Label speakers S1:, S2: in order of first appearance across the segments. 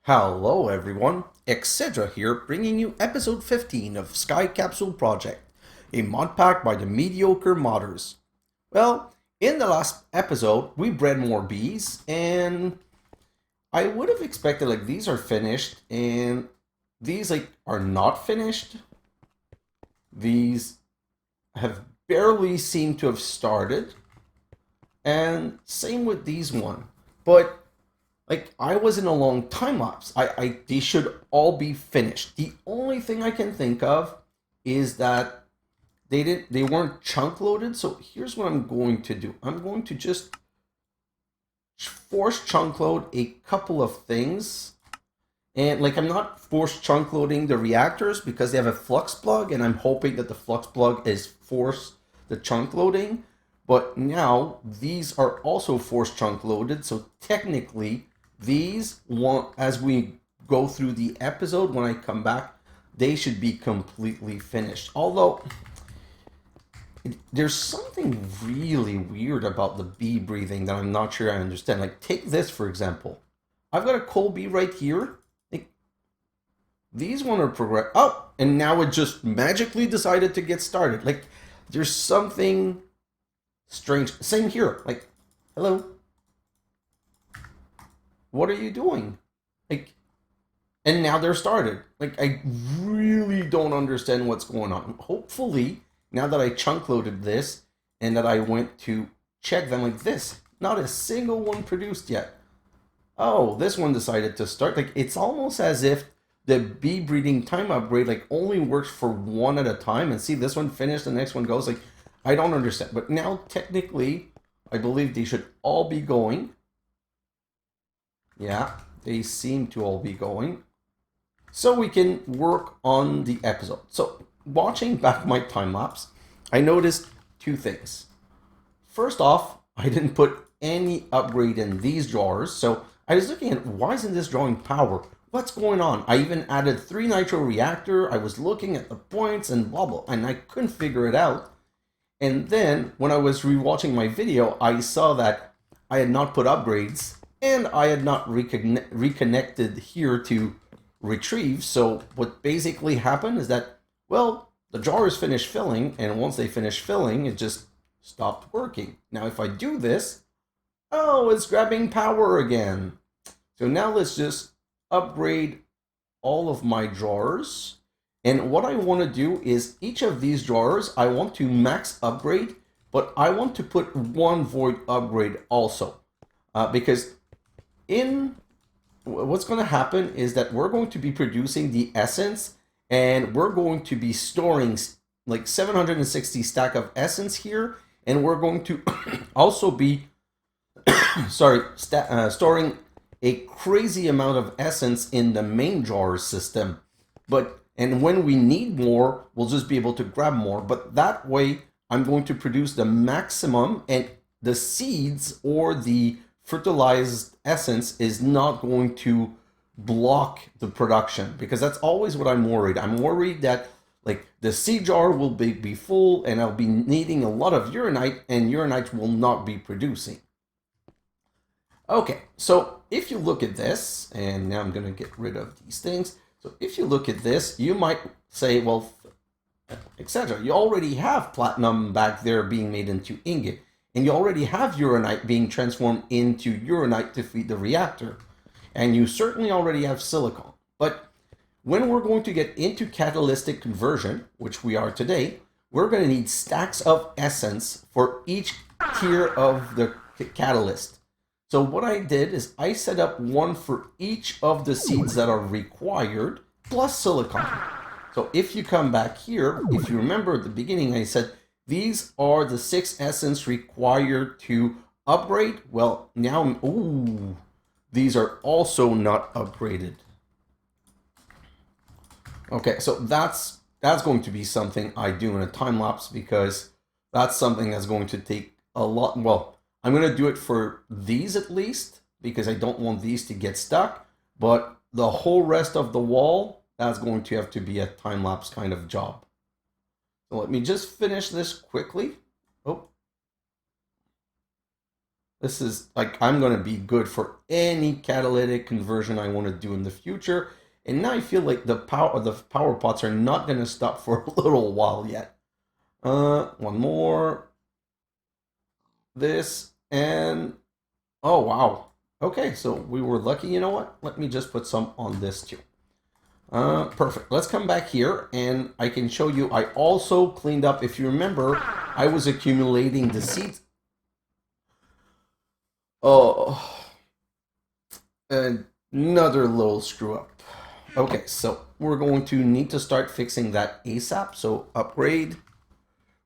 S1: Hello everyone, xHedra here, bringing you episode 15 of Sky Capsule Project, a mod pack by the Mediocre Modders. Well, in the last episode, we bred more bees, and I would have expected these are finished, and these are not finished. These have barely seemed to have started, and same with these one. But I was in a long time lapse. They should all be finished. The only thing I can think of is that they weren't chunk loaded. So here's what I'm going to do. I'm going to just force chunk load a couple of things. And I'm not force chunk loading the reactors because they have a flux plug, and I'm hoping that the flux plug is force the chunk loading. But now these are also force chunk loaded, so technically these won't, as we go through the episode, when I come back, they should be completely finished. Although there's something really weird about the bee breathing that I'm not sure I understand. Take this for example. I've got a coal bee right here. These one are progress. Oh, and now it just magically decided to get started. There's something strange. Same here. Hello. What are you doing? And now they're started. I really don't understand what's going on. Hopefully, now that I chunk loaded this and that I went to check them this, not a single one produced yet. Oh, this one decided to start. It's almost as if the bee breeding time upgrade only works for one at a time. And see, this one finished, the next one goes. I don't understand. But now, technically, I believe they should all be going. Yeah, they seem to all be going. So we can work on the episode. So, watching back my time lapse, I noticed two things. First off, I didn't put any upgrade in these drawers. So, I was looking at why isn't this drawing power? What's going on? I even added 3 nitro reactor. I was looking at the points and blah blah, and I couldn't figure it out. And then when I was rewatching my video, I saw that I had not put upgrades and I had not reconnected here to retrieve. So what basically happened is that, well, the drawers finished filling, and once they finished filling, it just stopped working. Now if I do this, oh, it's grabbing power again. So now let's just upgrade all of my drawers. And what I want to do is each of these drawers, I want to max upgrade, but I want to put one void upgrade also. Because what's going to happen is that we're going to be producing the essence, and we're going to be storing 760 stack of essence here, and we're going to also be storing a crazy amount of essence in the main drawer system. And when we need more, we'll just be able to grab more. But that way, I'm going to produce the maximum, and the seeds or the fertilized essence is not going to block the production, because that's always what I'm worried. I'm worried that the seed jar will be full, and I'll be needing a lot of uranite, and uranite will not be producing. Okay, so if you look at this, and now I'm going to get rid of these things. So if you look at this, you might say, well, etc. You already have platinum back there being made into ingot, and you already have uranite being transformed into uranite to feed the reactor, and you certainly already have silicon. But when we're going to get into catalytic conversion, which we are today, we're going to need stacks of essence for each tier of the catalyst. So what I did is I set up one for each of the seeds that are required, plus silicon. So if you come back here, if you remember at the beginning, I said these are the 6 essence required to upgrade. Well, now, ooh, these are also not upgraded. Okay, so that's going to be something I do in a time lapse, because that's something that's going to take a lot. Well, I'm going to do it for these at least, because I don't want these to get stuck. But the whole rest of the wall, that's going to have to be a time-lapse kind of job. So let me just finish this quickly. Oh. This is like, I'm going to be good for any catalytic conversion I want to do in the future. And now I feel like the power pots are not going to stop for a little while yet. One more. This and oh wow. Okay, so we were lucky. You know what? Let me just put some on this too. Perfect. Let's come back here and I can show you. I also cleaned up. If you remember, I was accumulating the seeds. Oh, another little screw up. Okay, so we're going to need to start fixing that ASAP. So upgrade.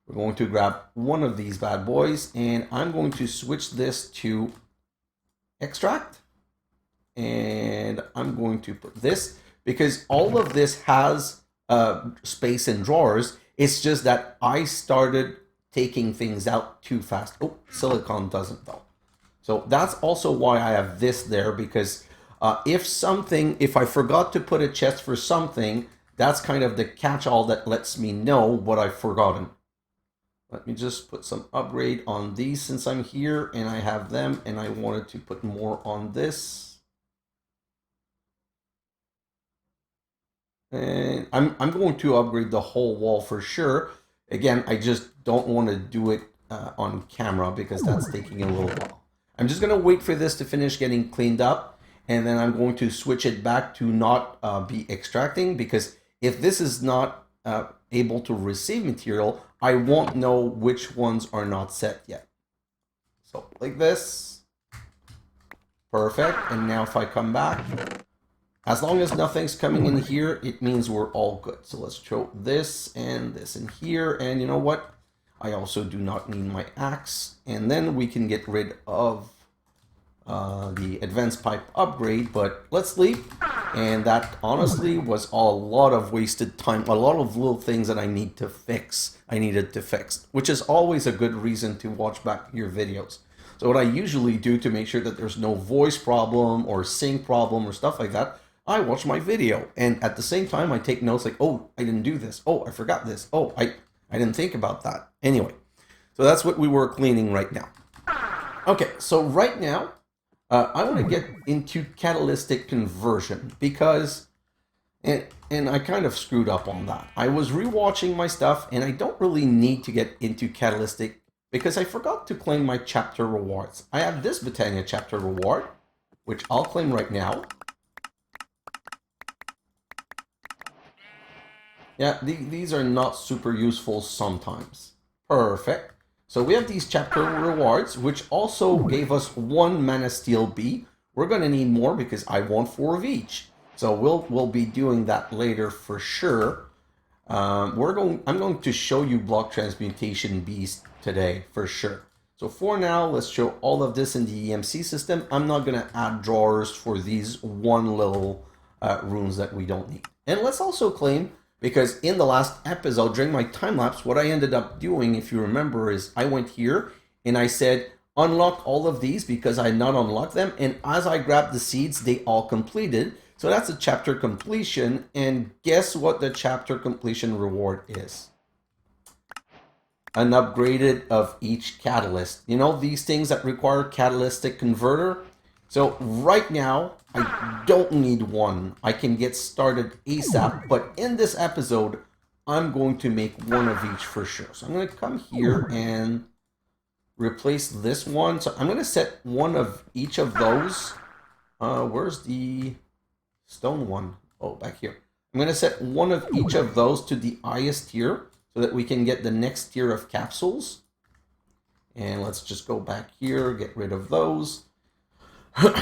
S1: We're going to grab one of these bad boys and I'm going to switch this to extract. And I'm going to put this because all of this has space in drawers. It's just that I started taking things out too fast. Oh, silicon doesn't though. So that's also why I have this there, because if I forgot to put a chest for something, that's kind of the catch-all that lets me know what I've forgotten. Let me just put some upgrade on these since I'm here and I have them and I wanted to put more on this. And I'm going to upgrade the whole wall for sure. Again, I just don't want to do it on camera because that's taking a little while. I'm just going to wait for this to finish getting cleaned up and then I'm going to switch it back to not be extracting, because if this is not able to receive material, I won't know which ones are not set yet. So like this. Perfect. And now if I come back, as long as nothing's coming in here, it means we're all good. So let's throw this and this in here. And you know what? I also do not need my axe. And then we can get rid of the advanced pipe upgrade, but let's leave. And that honestly was a lot of wasted time, a lot of little things that I needed to fix, which is always a good reason to watch back your videos. So what I usually do to make sure that there's no voice problem or sync problem or stuff like that, I watch my video. And at the same time, I take notes like, oh, I didn't do this. Oh, I forgot this. Oh, I didn't think about that. Anyway, so that's what we were cleaning right now. Okay, so right now, I want to get into catalytic conversion because, and I kind of screwed up on that. I was rewatching my stuff and I don't really need to get into catalytic because I forgot to claim my chapter rewards. I have this Botania chapter reward, which I'll claim right now. Yeah, these are not super useful sometimes. Perfect. So we have these chapter rewards, which also gave us 1 mana steel bee. We're going to need more because I want 4 of each. So we'll be doing that later for sure. I'm going to show you block transmutation bees today for sure. So for now, let's show all of this in the EMC system. I'm not going to add drawers for these one little runes that we don't need. And let's also claim, because in the last episode, during my time lapse, what I ended up doing, if you remember, is I went here and I said, unlock all of these because I had not unlocked them. And as I grabbed the seeds, they all completed. So that's a chapter completion. And guess what the chapter completion reward is? An upgraded of each catalyst. You know, these things that require Catalystic Converter. So right now, I don't need one. I can get started ASAP, but in this episode, I'm going to make one of each for sure. So I'm going to come here and replace this one. So I'm going to set one of each of those. Where's the stone one? Oh, back here. I'm going to set one of each of those to the highest tier so that we can get the next tier of capsules. And let's just go back here, get rid of those.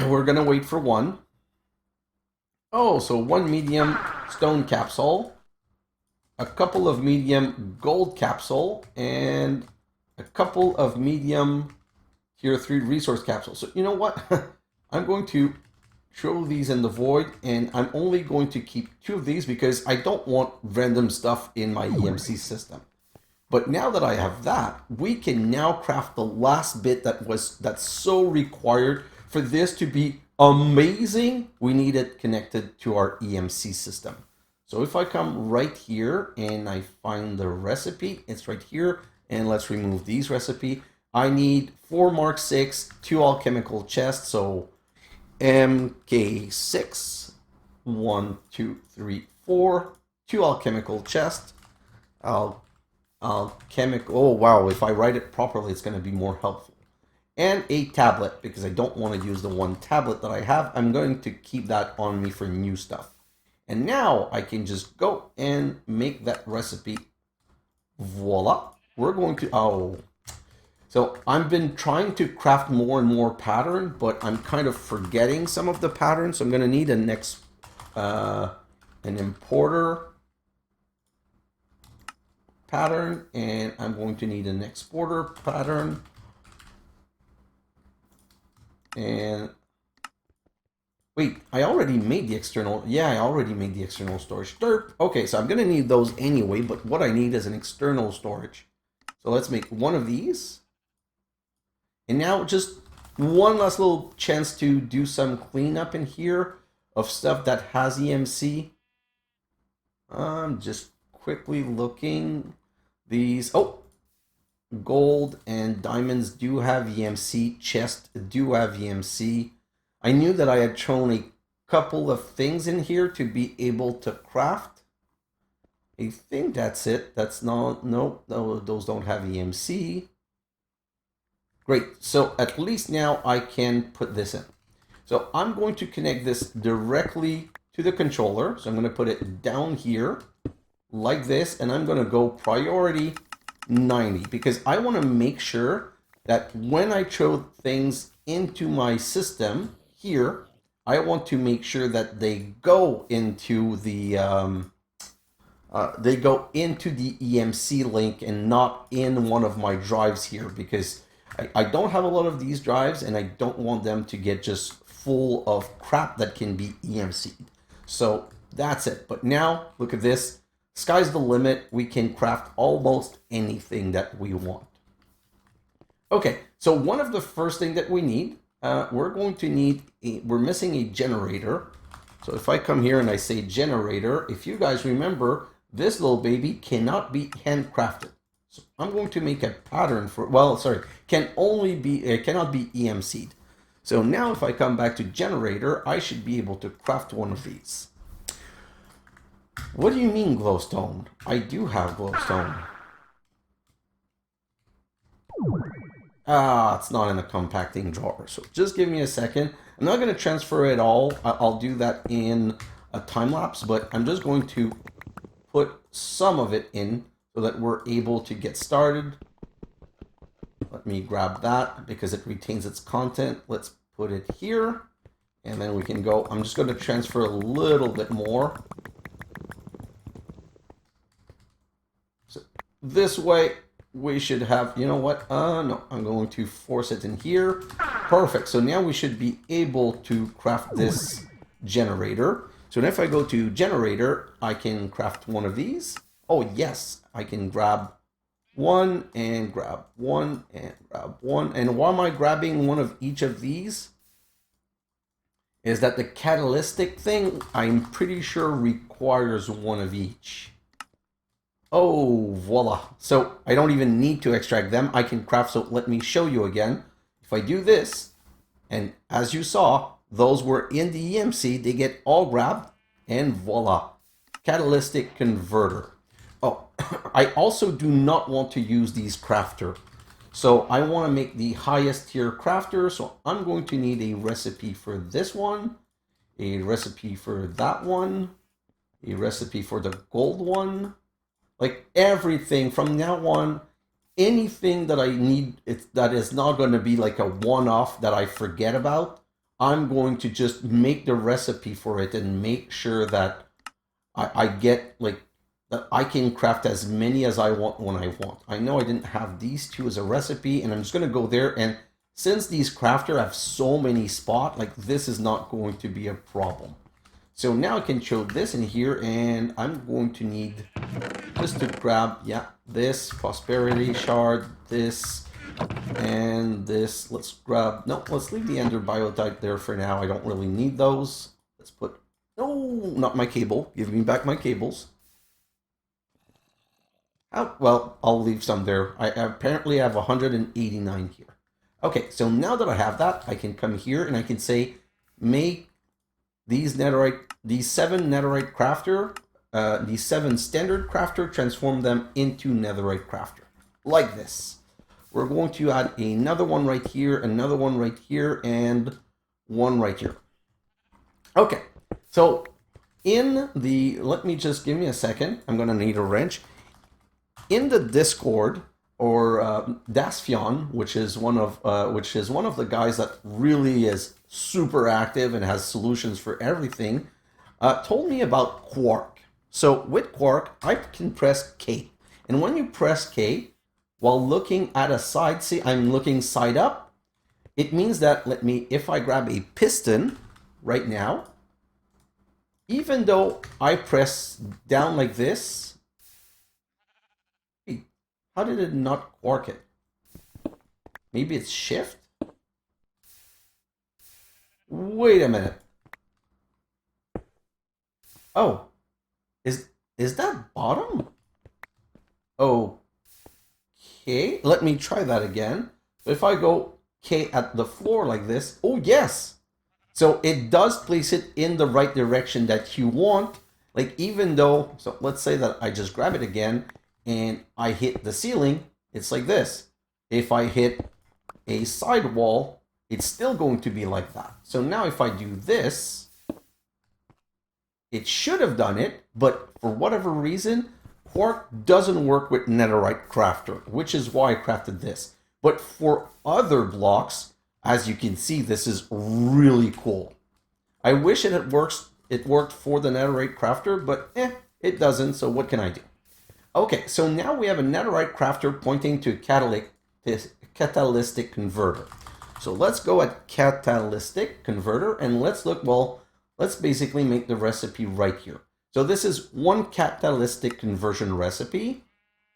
S1: We're going to wait for one. Oh, so 1 medium stone capsule, a couple of medium gold capsule, and a couple of medium tier 3 resource capsules. So you know what? I'm going to throw these in the void, and I'm only going to keep 2 of these because I don't want random stuff in my EMC system. But now that I have that, we can now craft the last bit that's so required for this to be amazing. We need it connected to our EMC system. So if I come right here and I find the recipe, it's right here. And let's remove these recipe. I need 4 Mark 6, 2 alchemical chests, so MK6, 1, 2, 3, 4, 2 alchemical chests. Alchemical, oh wow, if I write it properly, it's going to be more helpful. And a tablet, because I don't want to use the one tablet that I have. I'm going to keep that on me for new stuff. And now I can just go and make that recipe. Voila. We're going to, oh. So I've been trying to craft more and more pattern, but I'm kind of forgetting some of the patterns. So I'm going to need an importer pattern, and I'm going to need an exporter pattern. And wait, I already made the external. Yeah, I already made the external storage. Derp. Okay, so I'm going to need those anyway, but what I need is an external storage. So let's make one of these. And now just one last little chance to do some cleanup in here of stuff that has EMC. I'm just quickly looking. These, oh, gold and diamonds do have EMC. Chest do have EMC. I knew that I had thrown a couple of things in here to be able to craft. I think that's it. That's not, no, those don't have EMC. Great, so at least now I can put this in. So I'm going to connect this directly to the controller. So I'm going to put it down here like this, and I'm going to go priority 90 because I want to make sure that when I throw things into my system here, I want to make sure that they go into the EMC link and not in one of my drives here, because I don't have a lot of these drives and I don't want them to get just full of crap that can be EMC'd. So that's it. But now look at this. Sky's the limit. We can craft almost anything that we want. Okay, so one of the first thing that we need, we're going to need, we're missing a generator. So if I come here and I say generator, if you guys remember, this little baby cannot be handcrafted. So I'm going to make a pattern for, well, sorry, cannot be EMC'd. So now if I come back to generator, I should be able to craft one of these. What do you mean glowstone? I do have glowstone. Ah, it's not in the compacting drawer. So just give me a second. I'm not going to transfer it all. I'll do that in a time lapse, but I'm just going to put some of it in so that we're able to get started. Let me grab that because it retains its content. Let's put it here and then we can go. I'm just going to transfer a little bit more. So this way we should have, you know what? No, I'm going to force it in here. Perfect. So now we should be able to craft this generator. So if I go to generator, I can craft one of these. Oh, yes, I can grab one and grab one and grab one. And why am I grabbing one of each of these? Is that the catalytic thing, I'm pretty sure requires one of each. Oh, voila. So I don't even need to extract them. I can craft, so let me show you again. If I do this, and as you saw, those were in the EMC, they get all grabbed, and voila. Catalystic Converter. Oh, I also do not want to use these crafter. So I want to make the highest tier crafter. So I'm going to need a recipe for this one, a recipe for that one, a recipe for the gold one. Like everything from now on, anything that I need that is not going to be like a one-off that I forget about, I'm going to just make the recipe for it and make sure that I get like that I can craft as many as I want when I want. I know I didn't have these two as a recipe, and I'm just going to go there. And since these crafter have so many spots, like this is not going to be a problem. So now I can show this in here, and I'm going to need just to grab, yeah, this prosperity shard, this, and this. Let's grab, no, let's leave the ender biotype there for now. I don't really need those. Let's put, no, not my cable. Give me back my cables. Oh, well, I'll leave some there. I apparently have 189 here. Okay, so now that I have that, I can come here and I can say, make these netherite, these 7 netherite crafter, these 7 standard crafter, transform them into netherite crafter, like this. We're going to add another one right here, another one right here, and one right here. Okay, so in the, let me just, give me a second. I'm gonna need a wrench. In the Discord, or Dasphion, which is one of the guys that really is super active and has solutions for everything, told me about Quark. So with Quark, I can press K, and when you press K, while looking at a side, see, I'm looking side up. It means that, if I grab a piston right now, even though I press down like this, how did it not quark it? Maybe it's shift? Wait a minute. Oh, is that bottom? Okay, let me try that again. So if I go K at the floor like this, oh yes. So it does place it in the right direction that you want. Like even though, so let's say that I just grab it again and I hit the ceiling, it's like this. If I hit a side wall, it's still going to be like that. So now if I do this, it should have done it, but for whatever reason, Quark doesn't work with netherite crafter, which is why I crafted this. But for other blocks, as you can see, this is really cool. I wish it worked for the netherite crafter, but it doesn't, so what can I do? Okay, so now we have a netherite crafter pointing to catalytic converter. So let's go at catalytic converter and let's look, well, let's basically make the recipe right here. So this is one catalytic conversion recipe.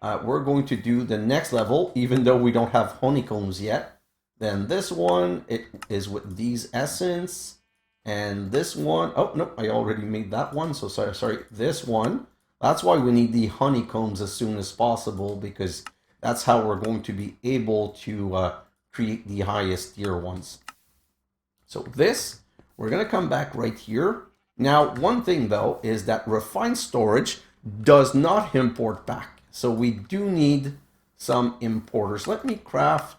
S1: We're going to do the next level, even though we don't have honeycombs yet. Then this one, it is with these essence. And this one, oh, no, I already made that one. So sorry, this one. That's why we need the honeycombs as soon as possible, because that's how we're going to be able to create the highest tier ones. So this, we're going to come back right here. Now, one thing though is that refined storage does not import back. So we do need some importers. Let me craft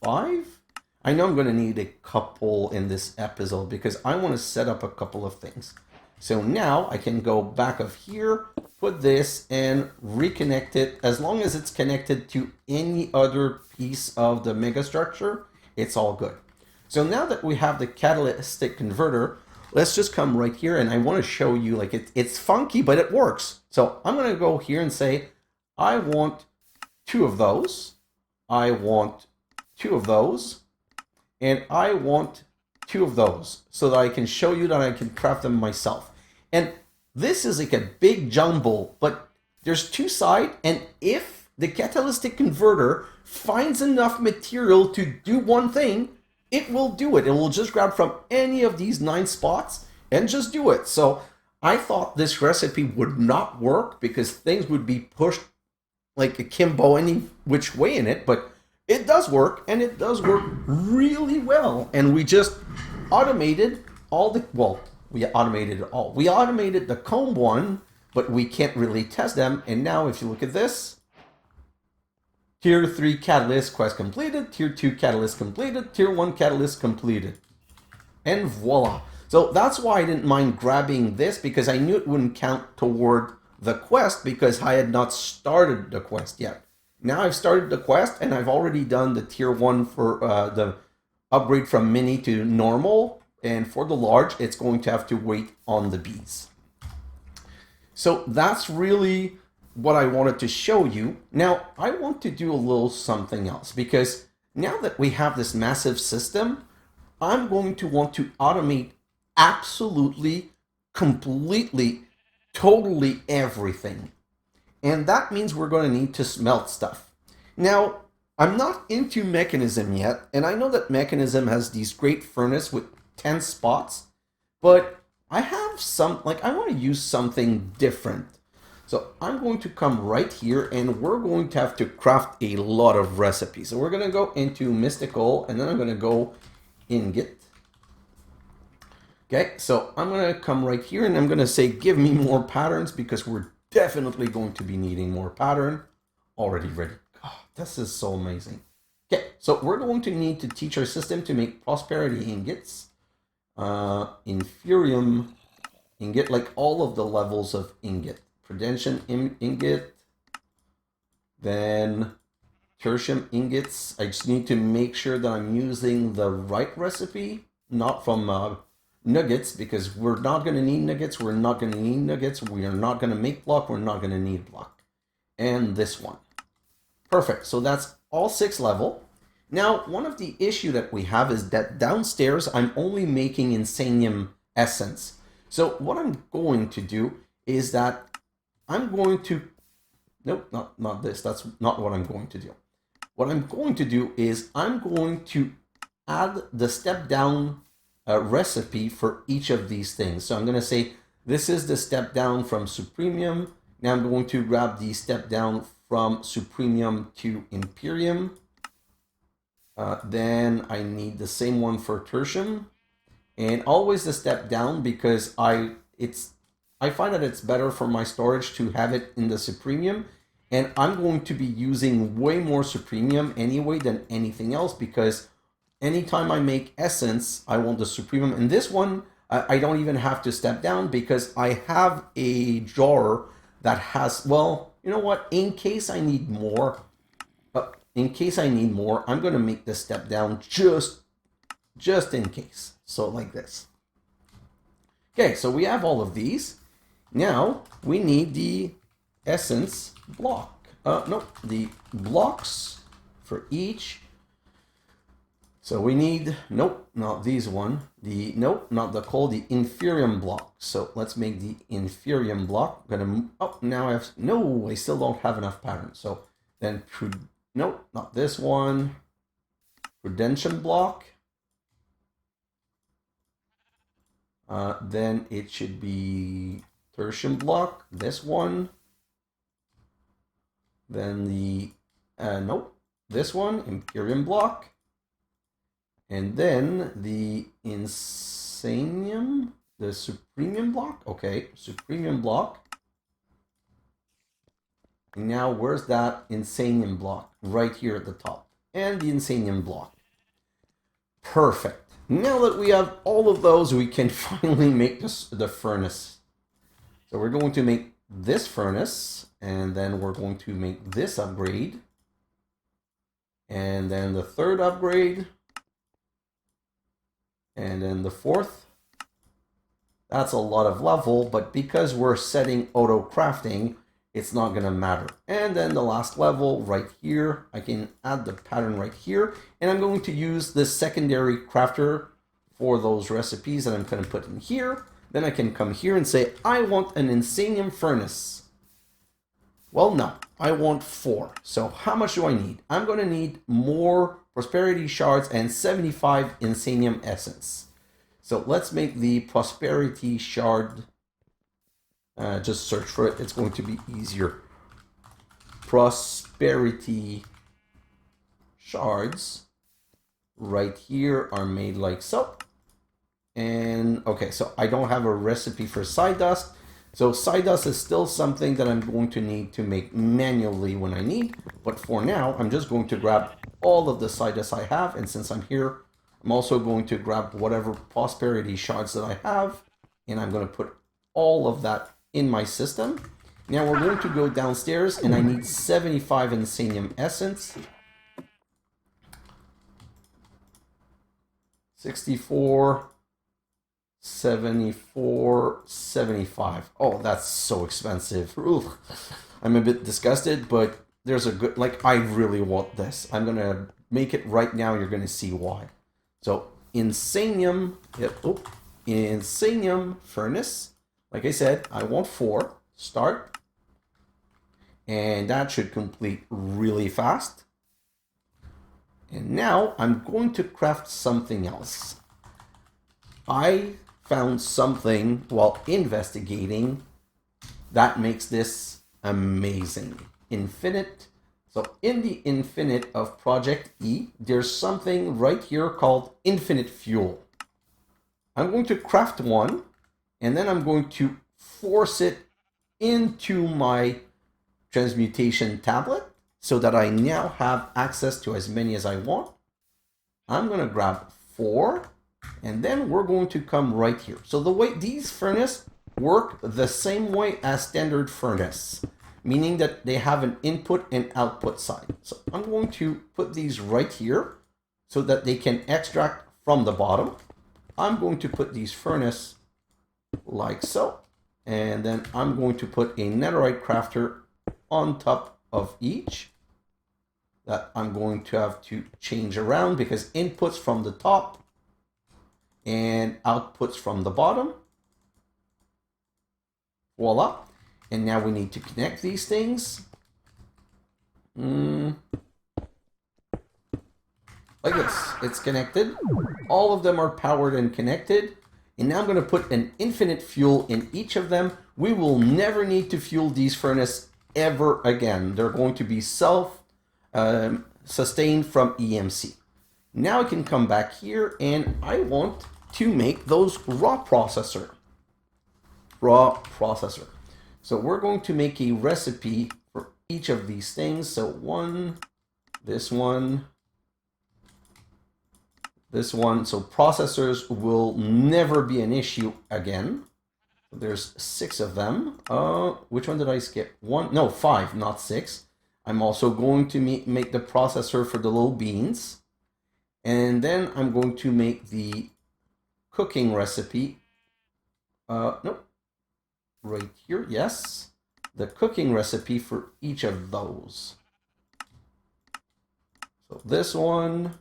S1: 5. I know I'm going to need a couple in this episode because I want to set up a couple of things. So now I can go back of here, put this and reconnect it. As long as it's connected to any other piece of the megastructure, it's all good. So now that we have the catalytic converter, let's just come right here and I want to show you, like, it's funky, but it works. So I'm going to go here and say, I want 2 of those. I want 2 of those. And I want 2 of those so that I can show you that I can craft them myself. And this is like a big jumble, but there's 2 sides. And if the catalytic converter finds enough material to do one thing, it will do it. It will just grab from any of these 9 spots and just do it. So I thought this recipe would not work because things would be pushed like akimbo any which way in it, but it does work, and it does work really well. And we just automated all the, well, we automated it all. We automated the comb one, but we can't really test them. And now if you look at this, Tier 3 catalyst quest completed, Tier 2 catalyst completed, Tier 1 catalyst completed. And voila. So that's why I didn't mind grabbing this, because I knew it wouldn't count toward the quest because I had not started the quest yet. Now I've started the quest and I've already done the tier 1 for the upgrade from mini to normal. And for the large, it's going to have to wait on the bees. So that's really what I wanted to show you. Now I want to do a little something else, because now that we have this massive system, I'm going to want to automate absolutely, completely, totally everything. And that means we're going to need to smelt stuff. Now, I'm not into Mechanism yet, and I know that Mechanism has these great furnace with 10 spots, but I have some, like, I want to use something different. So I'm going to come right here and we're going to have to craft a lot of recipes. So we're going to go into mystical and then I'm going to go ingot. Okay, so I'm going to come right here and I'm going to say, give me more patterns because we're definitely going to be needing more pattern. Already ready. Oh, this is so amazing. Okay, so we're going to need to teach our system to make prosperity ingots, inferium ingot, like all of the levels of ingot. Prudentium ingot, then tertium ingots. I just need to make sure that I'm using the right recipe, not from nuggets, because we're not going to need nuggets. We're not going to need nuggets. We are not going to make block. We're not going to need block. And this one. Perfect. So that's all 6 level. Now, one of the issue that we have is that downstairs, I'm only making insanium essence. So what I'm going to do is that I'm going to, nope, not this. That's not what I'm going to do. What I'm going to do is I'm going to add the step down recipe for each of these things. So I'm going to say, this is the step down from supremium. Now I'm going to grab the step down from supremium to imperium. Then I need the same one for tertium. And always the step down because I find that it's better for my storage to have it in the supremium, and I'm going to be using way more supremium anyway than anything else because anytime I make essence, I want the supremium. And this one, I don't even have to step down because I have a jar that has, well, you know what, in case I need more, I'm going to make this step down just in case. So like this. Okay, so we have all of these. Now we need the essence block. No, the blocks for each. So we need, nope, not these one. Nope, not the coal, the inferium block. So let's make the inferium block. I'm gonna, oh, now I have, no, I still don't have enough pattern. So then, nope, not this one. Prudentium block. Then it should be tertium block, this one. Then the, nope, this one, imperium block. And then the insanium, the supremium block. Okay, supremium block. And now where's that insanium block? Right here at the top. And the insanium block. Perfect. Now that we have all of those, we can finally make the furnace. So we're going to make this furnace, and then we're going to make this upgrade. And then the third upgrade. And then the fourth. That's a lot of level, but because we're setting auto crafting, it's not going to matter. And then the last level right here, I can add the pattern right here. And I'm going to use this secondary crafter for those recipes that I'm going to put in here. Then I can come here and say, I want an insanium furnace. Well, no, I want 4. So how much do I need? I'm going to need more prosperity shards and 75 insanium essence. So let's make the prosperity shard. Just search for it. It's going to be easier. Prosperity shards right here are made like so. And okay, so I don't have a recipe for side dust. So side dust is still something that I'm going to need to make manually when I need. But for now, I'm just going to grab all of the side dust I have. And since I'm here, I'm also going to grab whatever prosperity shards that I have. And I'm going to put all of that in my system. Now we're going to go downstairs and I need 75 insanium essence. 64, 74, 75. Oh, that's so expensive. Ooh, I'm a bit disgusted, but there's a good, like, I really want this. I'm going to make it right now. You're going to see why. So insanium, insanium furnace. Like I said, I want 4. Start. And that should complete really fast. And now I'm going to craft something else. I found something while investigating that makes this amazing. Infinite. So in the infinite of Project E, there's something right here called infinite fuel. I'm going to craft one, and then I'm going to force it into my transmutation tablet so that I now have access to as many as I want. I'm going to grab 4, and then we're going to come right here. So the way these furnaces work the same way as standard furnace, meaning that they have an input and output side. So I'm going to put these right here so that they can extract from the bottom. I'm going to put these furnaces like so, and then I'm going to put a netherite crafter on top of each that I'm going to have to change around because inputs from the top and outputs from the bottom. Voila. And now we need to connect these things. Like this. It's connected. All of them are powered and connected. And now I'm going to put an infinite fuel in each of them. We will never need to fuel these furnaces ever again. They're going to be self-sustained from EMC. Now I can come back here and I want to make those raw processor. So we're going to make a recipe for each of these things. So this one. So processors will never be an issue again. There's 6 of them. Which one did I skip? 1? No, 5, not 6. I'm also going to make the processor for the little beans. And then I'm going to make the cooking recipe. Nope. Right here, yes. The cooking recipe for each of those. So this one.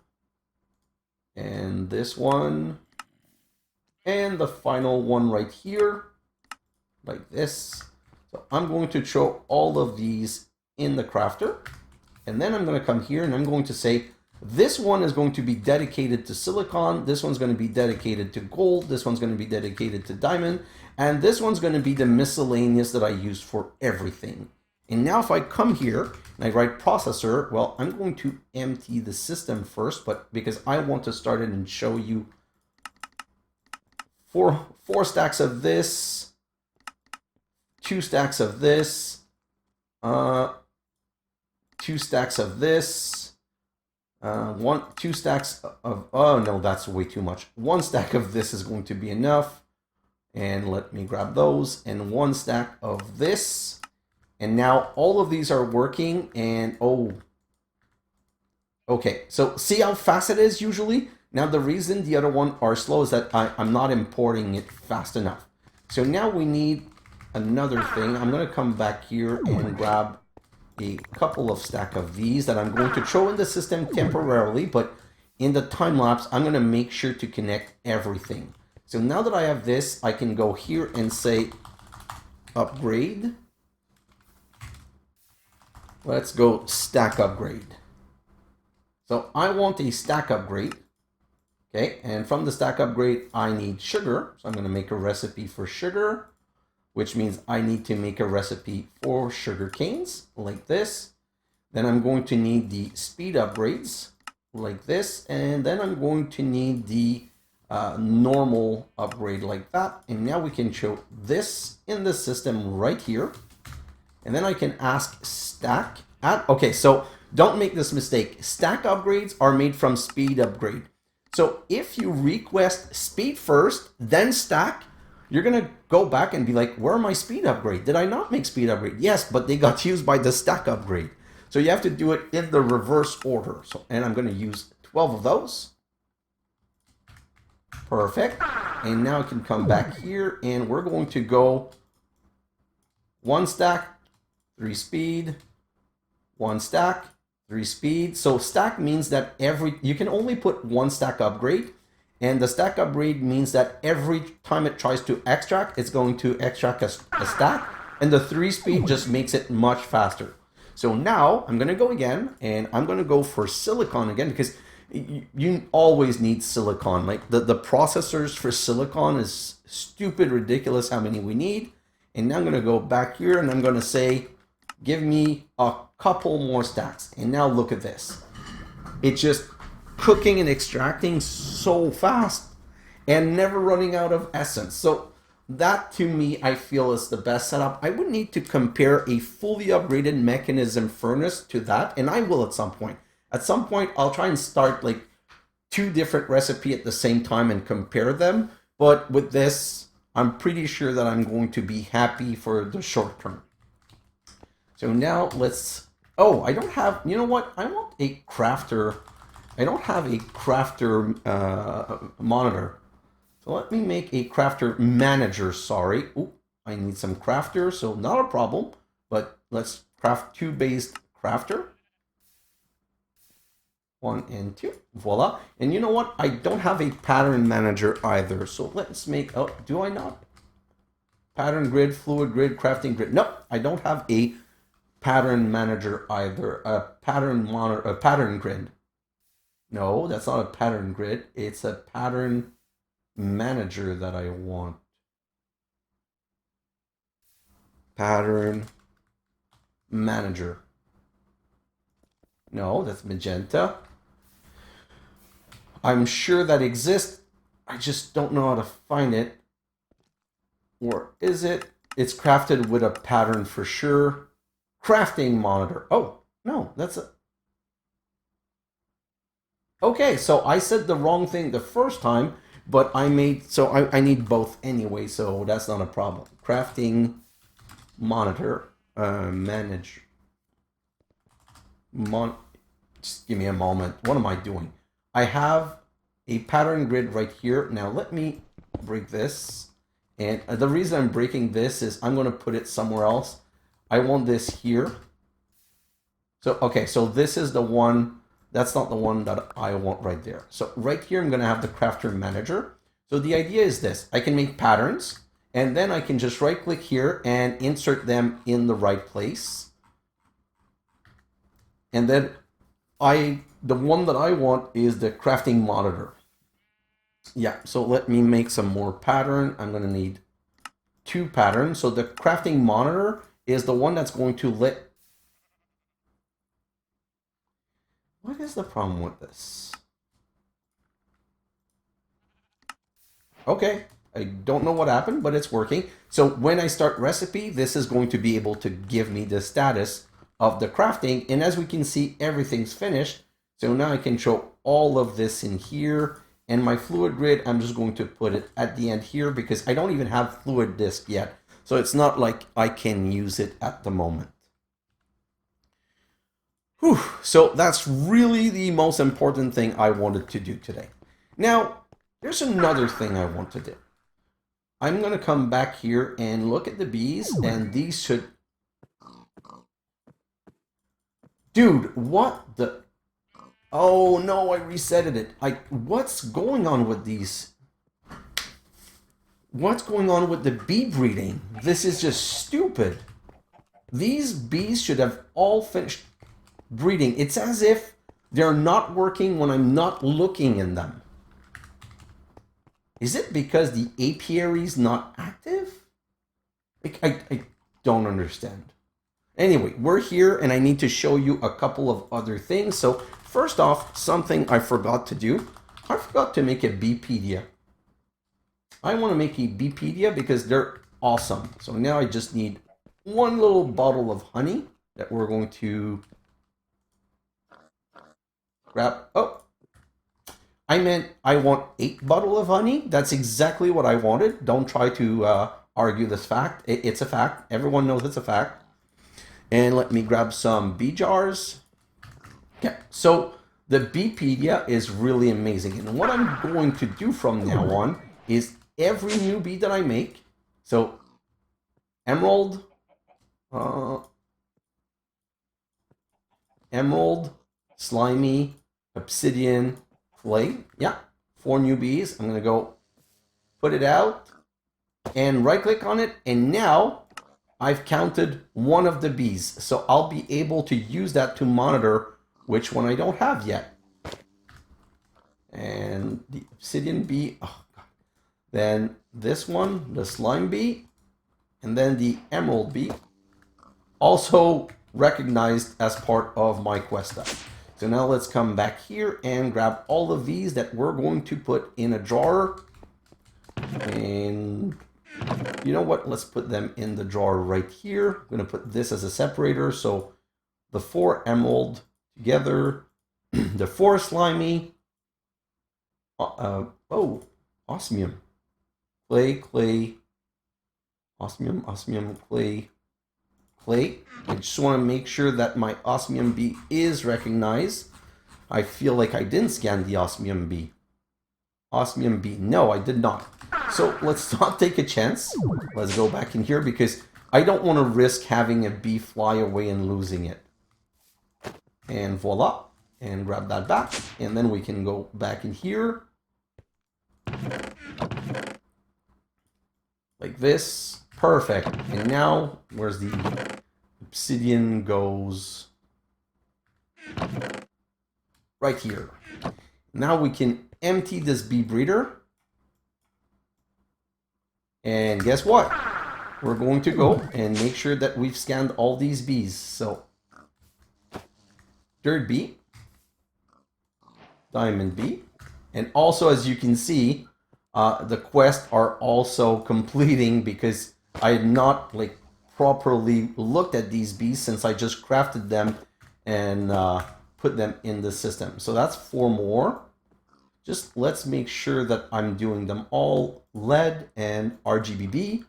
S1: And this one. And the final one right here. Like this. So I'm going to throw all of these in the crafter. And then I'm going to come here and I'm going to say, this one is going to be dedicated to silicon. This one's going to be dedicated to gold. This one's going to be dedicated to diamond. And this one's going to be the miscellaneous that I use for everything. And now if I come here and I write processor, well, I'm going to empty the system first, but because I want to start it and show you four stacks of this, 2 stacks of this, 2 stacks of this, 2 stacks of, oh no, that's way too much. 1 stack of this is going to be enough. And let me grab those, and 1 stack of this. And now all of these are working, and oh, okay. So see how fast it is usually? Now the reason the other one are slow is that I'm not importing it fast enough. So now we need another thing. I'm gonna come back here and grab a couple of stack of these that I'm going to throw in the system temporarily, but in the time lapse, I'm gonna make sure to connect everything. So now that I have this, I can go here and say upgrade. Let's go stack upgrade. So I want a stack upgrade. Okay, and from the stack upgrade, I need sugar. So I'm going to make a recipe for sugar, which means I need to make a recipe for sugar canes like this. Then I'm going to need the speed upgrades like this. And then I'm going to need the normal upgrade like that. And now we can show this in the system right here. And then I can ask stack at, okay, so don't make this mistake. Stack upgrades are made from speed upgrade. So if you request speed first, then stack, you're gonna go back and be like, where are my speed upgrade? Did I not make speed upgrade? Yes, but they got used by the stack upgrade. So you have to do it in the reverse order. So, and I'm gonna use 12 of those. Perfect. And now I can come back here and we're going to go 1 stack, 3 speed, 1 stack, 3 speed. So stack means that you can only put 1 stack upgrade, and the stack upgrade means that every time it tries to extract, it's going to extract a stack, and the 3 speed just makes it much faster. So now I'm going to go again, and I'm going to go for silicon again, because you always need silicon. Like the processors for silicon is stupid ridiculous how many we need. And now I'm going to go back here and I'm going to say give me a couple more stacks. And now look at this. It's just cooking and extracting so fast and never running out of essence. So that to me, I feel is the best setup. I would need to compare a fully upgraded mechanism furnace to that, and I will at some point. At some point, I'll try and start like 2 different recipes at the same time and compare them. But with this, I'm pretty sure that I'm going to be happy for the short term. So now let's, oh, I don't have, you know what? I want a crafter. I don't have a crafter monitor. So let me make a crafter manager, sorry. Ooh, I need some crafters, so not a problem. But let's craft 2 based crafter. 1 and 2, voila. And you know what? I don't have a pattern manager either. So let's make, oh, do I not? Pattern grid, fluid grid, crafting grid. Nope, I don't have a pattern manager either. A pattern monitor, a pattern grid. No, that's not a pattern grid. It's a pattern manager that I want. Pattern manager. No, that's magenta. I'm sure that exists. I just don't know how to find it. Or is it? It's crafted with a pattern for sure. Crafting monitor. Oh, no, that's a... Okay, so I said the wrong thing the first time, but I made... So I need both anyway, so that's not a problem. Crafting monitor. Manage. Just give me a moment. What am I doing? I have a pattern grid right here. Now let me break this. And the reason I'm breaking this is I'm going to put it somewhere else. I want this here. So, okay, so this is the one. That's not the one that I want right there. So right here, I'm going to have the crafter manager. So the idea is this. I can make patterns, and then I can just right click here and insert them in the right place. And then the one that I want is the crafting monitor. Yeah, so let me make some more pattern. I'm going to need 2 patterns. So the crafting monitor is the one that's going to let... What is the problem with this? Okay, I don't know what happened, but it's working. So when I start recipe, this is going to be able to give me the status of the crafting. And as we can see, everything's finished. So now I can show all of this in here. And my fluid grid, I'm just going to put it at the end here because I don't even have fluid disk yet. So it's not like I can use it at the moment. Whew. So that's really the most important thing I wanted to do today. Now, there's another thing I want to do. I'm going to come back here and look at the bees, and these should... Dude, what the... Oh no, I resetted it. What's going on with these? What's going on with the bee breeding? This is just stupid. These bees should have all finished breeding. It's as if they're not working when I'm not looking in them. Is it because the apiary is not active? I don't understand. Anyway, we're here and I need to show you a couple of other things. So first off, something I forgot to do. I forgot to make a Beepedia. I want to make a Beepedia because they're awesome. So now I just need 1 little bottle of honey that we're going to grab. Oh, I meant I want 8 bottles of honey. That's exactly what I wanted. Don't try to argue this fact. It's a fact. Everyone knows it's a fact. And let me grab some bee jars. Okay, so the Beepedia is really amazing. And what I'm going to do from now on is every new bee that I make, so emerald, slimy, obsidian, clay. Yeah, 4 new bees. I'm going to go put it out and right click on it. And now I've counted 1 of the bees. So I'll be able to use that to monitor which one I don't have yet. And the obsidian bee, oh God. Then this one, the slime bee, and then the emerald bee. also recognized as part of my quest stuff. So now let's come back here and grab all of these that we're going to put in a jar. And you know what? Let's put them in the jar right here. I'm going to put this as a separator. So the 4 emerald together, the 4 slimy, osmium, clay, osmium, clay. I just want to make sure that my osmium bee is recognized. I feel like I didn't scan the osmium bee. Osmium bee, no, I did not. So let's not take a chance. Let's go back in here because I don't want to risk having a bee fly away and losing it. And voila, and grab that back. And then we can go back in here. Like this. Perfect. And now, where's the obsidian goes? Right here. Now we can empty this bee breeder. And guess what? We're going to go and make sure that we've scanned all these bees. So, dirt bee, diamond bee, and also as you can see, the quests are also completing because I had not like properly looked at these bees since I just crafted them and put them in the system. So that's 4 more. Just let's make sure that I'm doing them all. Lead and RGBB.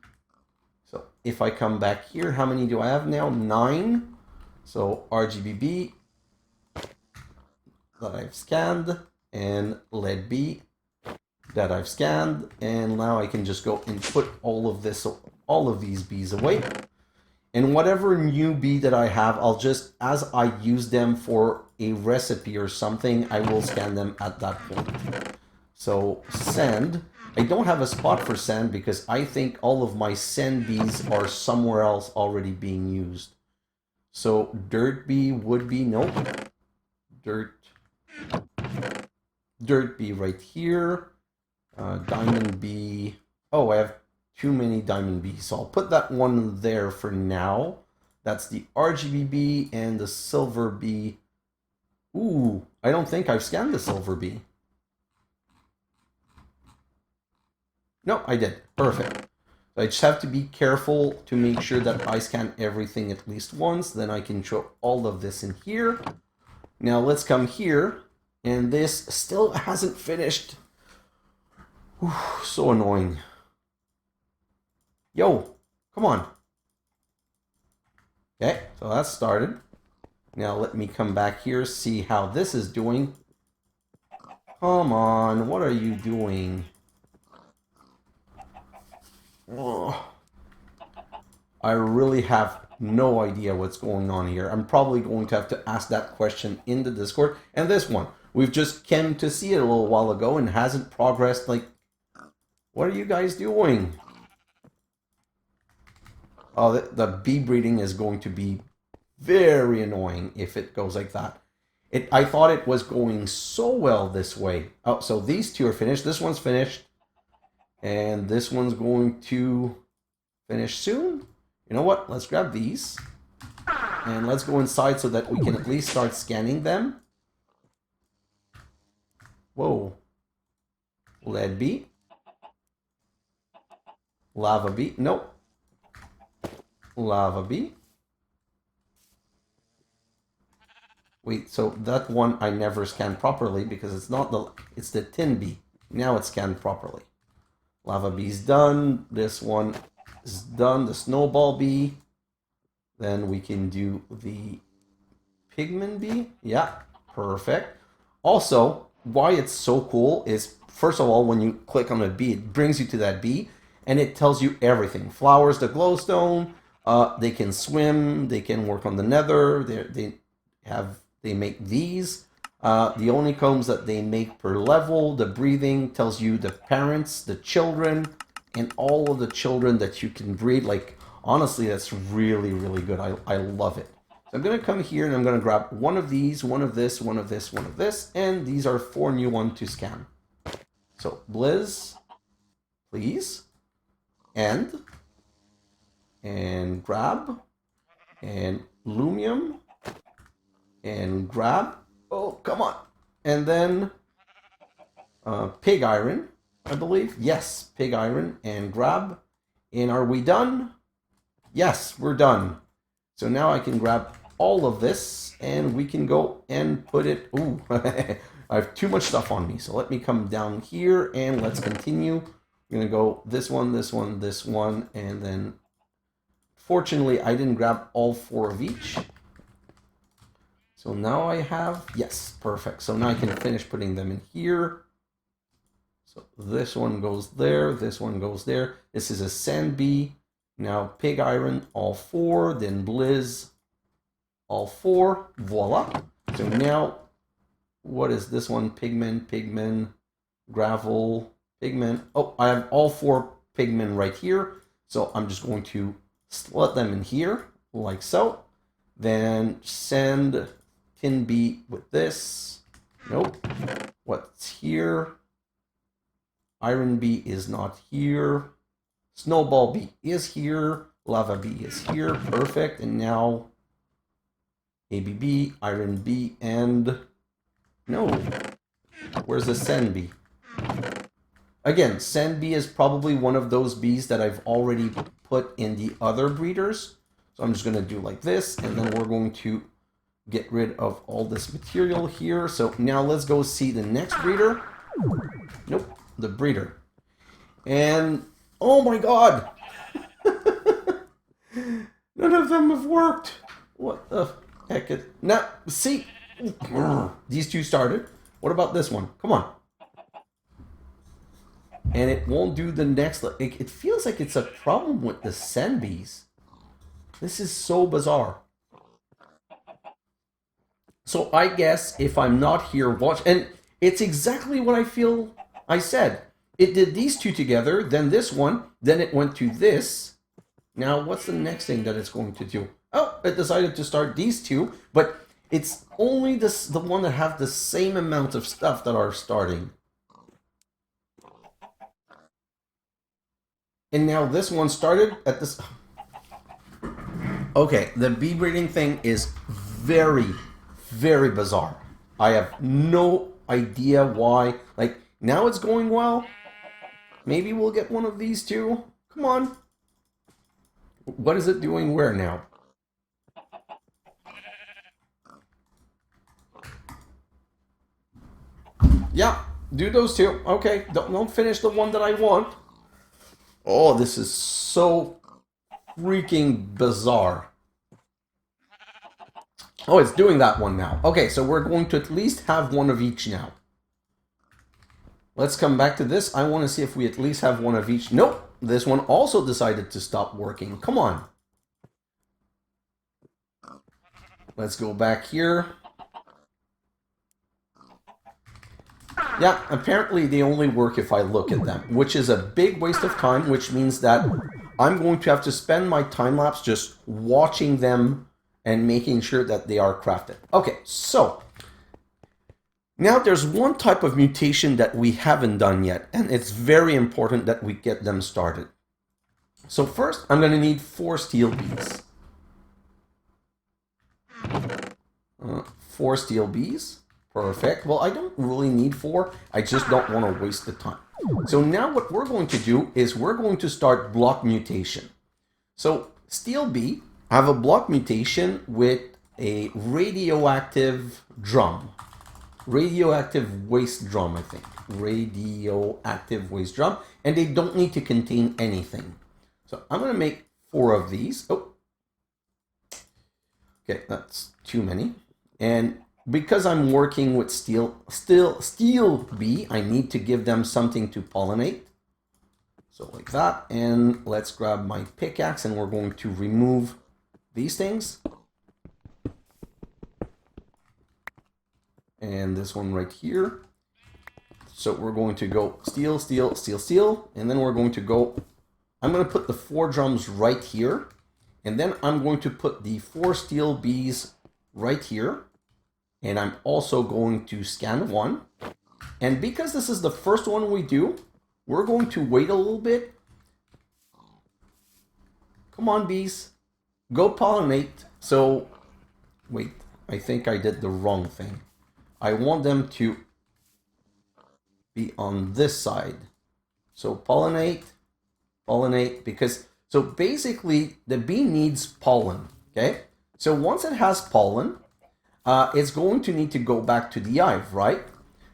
S1: So if I come back here, how many do I have now? 9. So RGBB that I've scanned, and lead B that I've scanned, and now I can just go and put all of these bees away. And whatever new bee that I have, I'll just, as I use them for a recipe or something, I will scan them at that point. So sand, I don't have a spot for sand because I think all of my sand bees are somewhere else already being used. So dirt bee, wood bee, nope. Dirt bee right here. Diamond bee. Oh, I have too many diamond bees, so I'll put that one there for now. That's the RGB bee and the silver bee. Ooh, I don't think I've scanned the silver bee. No, I did. Perfect. So I just have to be careful to make sure that I scan everything at least once. Then I can show all of this in here. Now let's come here. And this still hasn't finished. Whew, so annoying. Yo, come on. Okay, so that's started. Now let me come back here, see how this is doing. Come on, what are you doing? Oh, I really have no idea what's going on here. I'm probably going to have to ask that question in the Discord. And this one, we've just came to see it a little while ago and hasn't progressed. Like, what are you guys doing? Oh, the bee breeding is going to be very annoying if it goes like that. I thought it was going so well this way. Oh, so these 2 are finished. This one's finished. And this one's going to finish soon. You know what? Let's grab these. And let's go inside so that we can at least start scanning them. Whoa. Lead bee. Lava bee. Nope. Lava bee. Wait, so that one I never scanned properly because it's the tin bee. Now it's scanned properly. Lava bee's done. This one is done. The snowball bee. Then we can do the pigment bee. Yeah, perfect. Also, why it's so cool is, first of all, when you click on a bee, it brings you to that bee and it tells you everything. Flowers, the glowstone. They can swim. They can work on the nether. They make these. The honeycombs that they make per level. The breathing tells you the parents, the children, and all of the children that you can breed. Like, honestly, that's really, really good. I love it. So I'm going to come here and I'm going to grab one of these, one of this, one of this, one of this, and these are 4 new ones to scan. So, Blizz, please, and grab, and lumium and grab. Oh, come on. And then pig iron, I believe. Yes, pig iron and grab. And are we done? Yes, we're done. So now I can grab all of this and we can go and put it. Ooh, I have too much stuff on me. So let me come down here and let's continue. I'm going to go this one, this one, this one, and then fortunately I didn't grab all 4 of each. So now I have, yes, perfect. So now I can finish putting them in here. So this one goes there, this one goes there. This is a sand bee. Now pig iron, all 4, then blizz, all 4, voila. So now, what is this one? Pigment, gravel, pigment. Oh, I have all 4 pigment right here. So I'm just going to slot them in here, like so. Then sand tin bee with this. Nope. What's here? Iron bee is not here. Snowball bee is here. Lava bee is here. Perfect. And now ABB, iron bee, and no. Where's the sand bee? Again, sand bee is probably one of those bees that I've already put in the other breeders. So I'm just going to do like this, and then we're going to get rid of all this material here. So now let's go see the next breeder. Nope, the breeder. And oh my god! None of them have worked. What the heck? Now, see, these 2 started. What about this one? Come on. And it won't do the next. It feels like it's a problem with the sand bees. This is so bizarre. So I guess if I'm not here, watch. And it's exactly what I feel I said. It did these 2 together, then this one, then it went to this. Now, what's the next thing that it's going to do? Oh, it decided to start these 2, but it's only the one that have the same amount of stuff that are starting. And now this one started at this. Okay, the bee breeding thing is very, very bizarre. I have no idea why. Like, now it's going well. Maybe we'll get one of these 2. Come on. What is it doing where now? Yeah, do those 2. Okay, don't finish the one that I want. Oh, this is so freaking bizarre. Oh, it's doing that one now. Okay, so we're going to at least have one of each now. Let's come back to this. I want to see if we at least have one of each. Nope. This one also decided to stop working. Come on. Let's go back here. Yeah, apparently they only work if I look at them, which is a big waste of time, which means that I'm going to have to spend my time lapse just watching them and making sure that they are crafted. Okay, so now there's one type of mutation that we haven't done yet, and it's very important that we get them started. So first, I'm going to need 4 steel bees. 4 steel bees. Perfect. Well, I don't really need 4. I just don't want to waste the time. So now what we're going to do is we're going to start block mutation. So steel bee have a block mutation with a radioactive drum. Radioactive waste drum, I think. Radioactive waste drum. And they don't need to contain anything. So I'm going to make 4 of these. Oh. Okay, that's too many. And because I'm working with steel bee, I need to give them something to pollinate. So like that. And let's grab my pickaxe and we're going to remove these things. And this one right here. So we're going to go steel, steel, steel, steel. And then we're going to go, I'm going to put the 4 drums right here. And then I'm going to put the 4 steel bees right here. And I'm also going to scan 1. And because this is the first one we do, we're going to wait a little bit. Come on, bees. go pollinate. So, wait, I think I did the wrong thing. I want them to be on this side. So pollinate, because, so basically the bee needs pollen, okay? So once it has pollen, it's going to need to go back to the hive, right?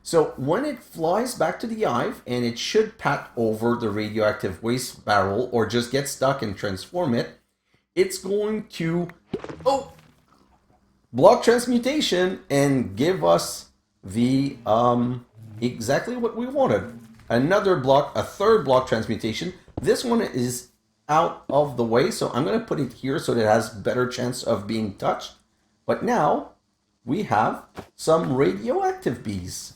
S1: So when it flies back to the hive, and it should pat over the radioactive waste barrel or just get stuck and transform it, it's going to, block transmutation and give us the, exactly what we wanted. Another block, a third block transmutation. This one is out of the way, so I'm going to put it here so that it has better chance of being touched. But now we have some radioactive bees.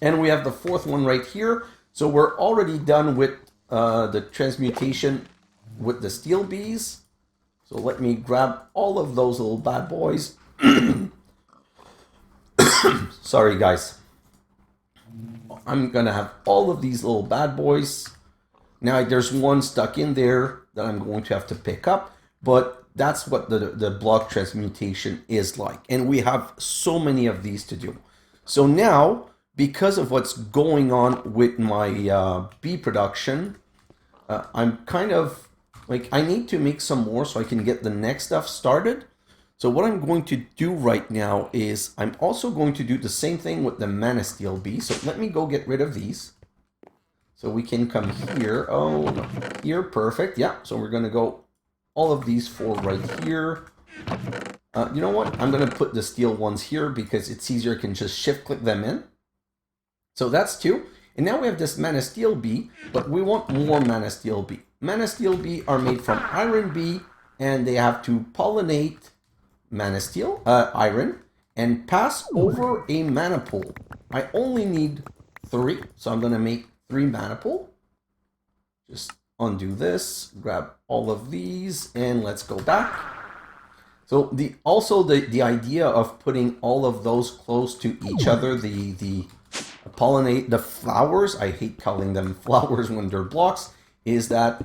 S1: And we have the fourth one right here. So we're already done with the transmutation with the steel bees. So let me grab all of those little bad boys. Sorry, guys. I'm going to have all of these little bad boys. Now, there's one stuck in there that I'm going to have to pick up. But that's what the block transmutation is like. And we have so many of these to do. So now, because of what's going on with my bee production, I'm kind of like, I need to make some more so I can get the next stuff started. So what I'm going to do right now is I'm also going to do the same thing with the Manasteel bee. So let me go get rid of these. So we can come here. Oh, no. Here, perfect. Yeah, so we're going to go all of these four right here. You know what? I'm going to put the steel ones here because it's easier. I can just shift click them in. So that's two. And now we have this Manasteel bee, but we want more Manasteel bee. Manasteel bee are made from iron bee, and they have to pollinate Manasteel, iron, and pass over a maniple. I only need 3, so I'm going to make 3 maniple. Just undo this, grab all of these, and let's go back. So the idea of putting all of those close to each other, the pollinate, the flowers, I hate calling them flowers when they're blocks, is that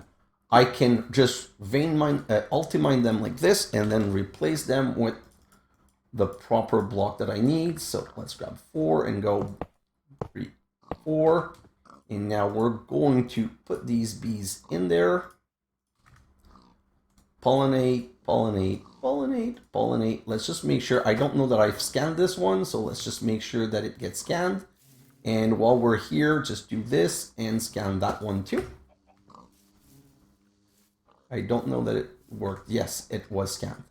S1: I can just vein mine, ultimine them like this, and then replace them with the proper block that I need. So let's grab 4 and go 3, 4. And now we're going to put these bees in there. Pollinate, pollinate, pollinate, pollinate. Let's just make sure, I don't know that I've scanned this one, so let's just make sure that it gets scanned. And while we're here, just do this and scan that one too. I don't know that it worked. Yes, it was scanned.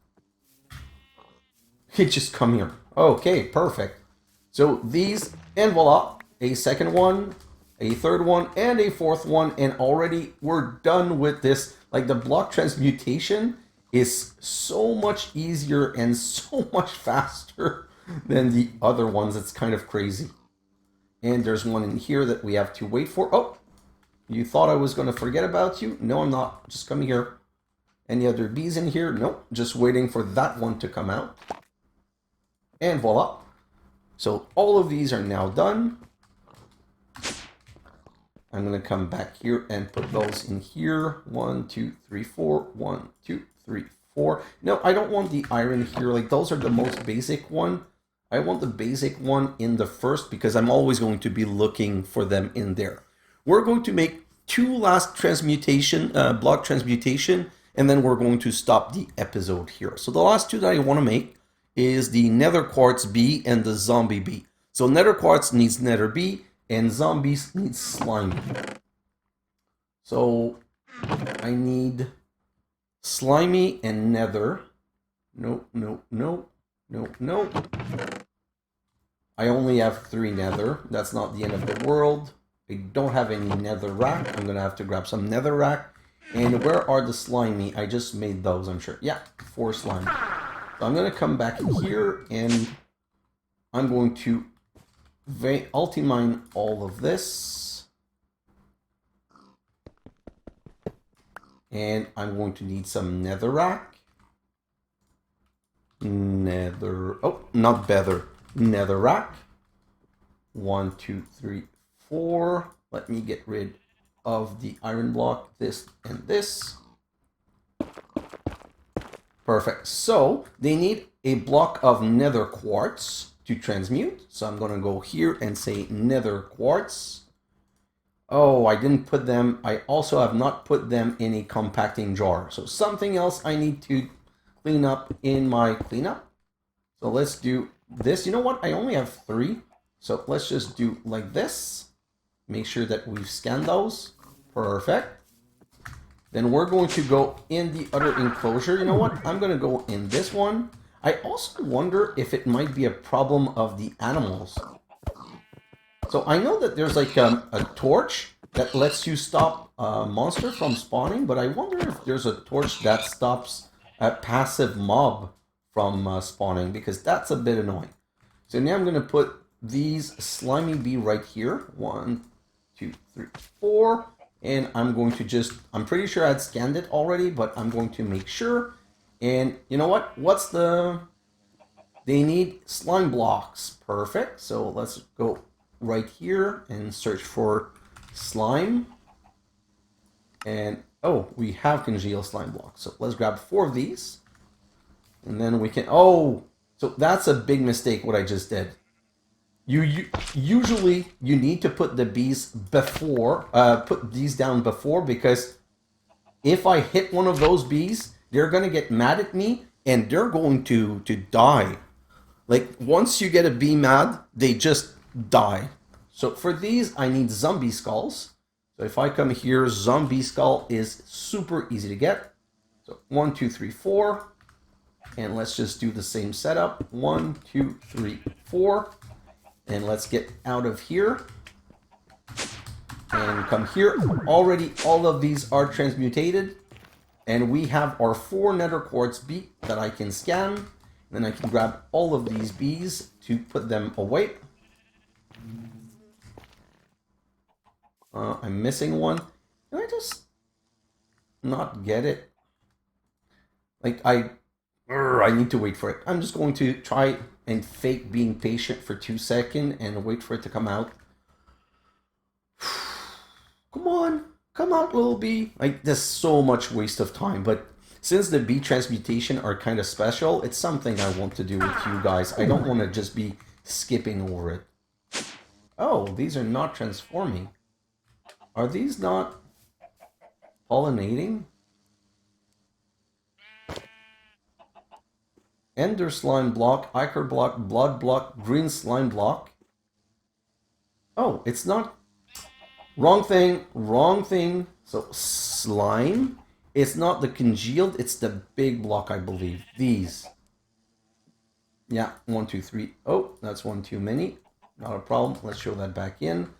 S1: It just come here. Okay, perfect. So these, and voila, a second one, a third one, and a fourth one, and already we're done with this. Like, the block transmutation is so much easier and so much faster than the other ones. It's kind of crazy. And there's one in here that we have to wait for. Oh, you thought I was going to forget about you? No, I'm not. Just come here. Any other bees in here? Nope. Just waiting for that one to come out. And voila. So all of these are now done. I'm going to come back here and put those in here. 1, 2, 3, 4. 1, 2, 3, 4. No, I don't want the iron here. Like, those are the most basic one. I want the basic one in the first because I'm always going to be looking for them in there. We're going to make 2 last transmutation, block transmutation, and then we're going to stop the episode here. So the last 2 that I want to make is the nether quartz bee and the zombie bee. So nether quartz needs nether bee and zombies need slimy. So I need slimy and nether. No, no, no, no, no. I only have 3 nether. That's not the end of the world. I don't have any nether rack. I'm going to have to grab some nether rack. And where are the slimy? I just made those, I'm sure. Yeah, 4 slimy. So I'm going to come back here and I'm going to ultimine all of this. And I'm going to need some nether rack. Nether, oh, not beather. Nether rack. 1, 2, 3, 4. Let me get rid of the iron block, this and this. Perfect. So they need a block of nether quartz to transmute. So I'm going to go here and say nether quartz. Oh, I didn't put them. I also have not put them in a compacting jar. So something else I need to clean up in my cleanup. So let's do this. You know what? I only have 3. So let's just do like this. Make sure that we've scanned those. Perfect. Then we're going to go in the other enclosure. You know what? I'm going to go in this one. I also wonder if it might be a problem of the animals. So I know that there's like a torch that lets you stop a monster from spawning, but I wonder if there's a torch that stops a passive mob from spawning, because that's a bit annoying. So now I'm going to put these slimy bee right here. 1, 2, 3, 4. And I'm going to just, I'm pretty sure I'd scanned it already, but I'm going to make sure. And you know what? They need slime blocks. Perfect. So let's go right here and search for slime. And, oh, we have congealed slime blocks. So let's grab 4 of these. And then we can, oh, so that's a big mistake what I just did. Usually you need to put the bees before, put these down before, because if I hit one of those bees, they're going to get mad at me and they're going to die. Like once you get a bee mad, they just die. So for these, I need zombie skulls. So if I come here, zombie skull is super easy to get. So 1, 2, 3, 4. And let's just do the same setup. 1, 2, 3, 4. And let's get out of here and come here. Already all of these are transmutated. And we have our 4 nether quartz bee that I can scan. Then I can grab all of these bees to put them away. I'm missing one. Can I just not get it? Like I need to wait for it. I'm just going to try and fake being patient for 2 seconds and wait for it to come out. Come on, come out, little bee. Like, there's so much waste of time, but since the bee transmutation are kind of special, it's something I want to do with you guys. I don't want to just be skipping over it. Oh, these are not transforming. Are these not pollinating? Ender slime block, ichor block, blood block, green slime block. Oh, it's not. Wrong thing, wrong thing. So slime, it's not the congealed, it's the big block, I believe. These. Yeah, 1, 2, 3. Oh, that's one too many. Not a problem. Let's show that back in.